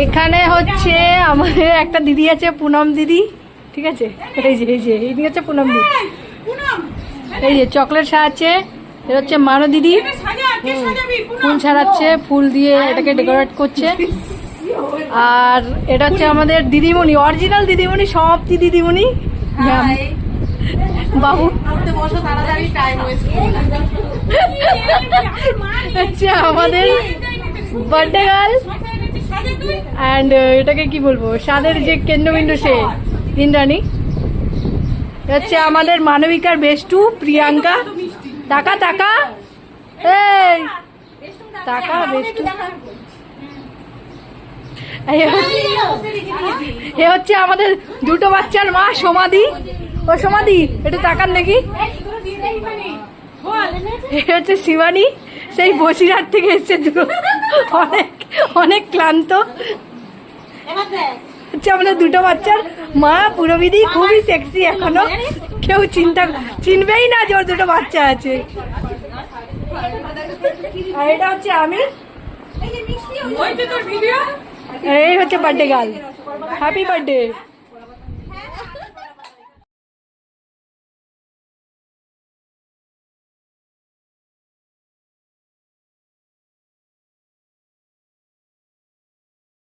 এখানে হচ্ছে আমাদের একটা দিদি আছে, পুনম দিদি, ঠিক আছে? এই হচ্ছে পুনম দিদি। এই যে চকলেট সাজাচ্ছে, এটা হচ্ছে মানো দিদি, ফুল ছাড়াচ্ছে, ফুল দিয়ে এটাকে ডেকোরেট করছে। আর এটা হচ্ছে আমাদের দিদিমণি, অরিজিনাল দিদিমণি, সব দিদিমণি বাবু। আচ্ছা, আমাদের বার্থডে গার্ল অ্যান্ড এটাকে কি বলবো, স্বাদের যে কেন্দ্রবিন্দু সে ইন্দ্রাণী। হচ্ছে আমাদের মানবিকার বেষ্টু প্রিয়াঙ্কা। টাকা টাকা এই টাকা বেষ্টু। এ হচ্ছে আমাদের দুটো বাচ্চার মা সমাধি। ও সমাধি, একটু তাকান দেখি। এ হচ্ছে শিবানী, সেই বসিরহাট থেকে এসছে, অনেক অনেক ক্লান্ত। হচ্ছে আমাদের দুটো বাচ্চার মা পুরবিদি, খুবই সেক্সি, এখনো কেউ চিনবেই না যে ওর দুটো বাচ্চা আছে। আর এটা হচ্ছে আমি, এই হচ্ছে বার্থডে গার্ল। Happy birthday.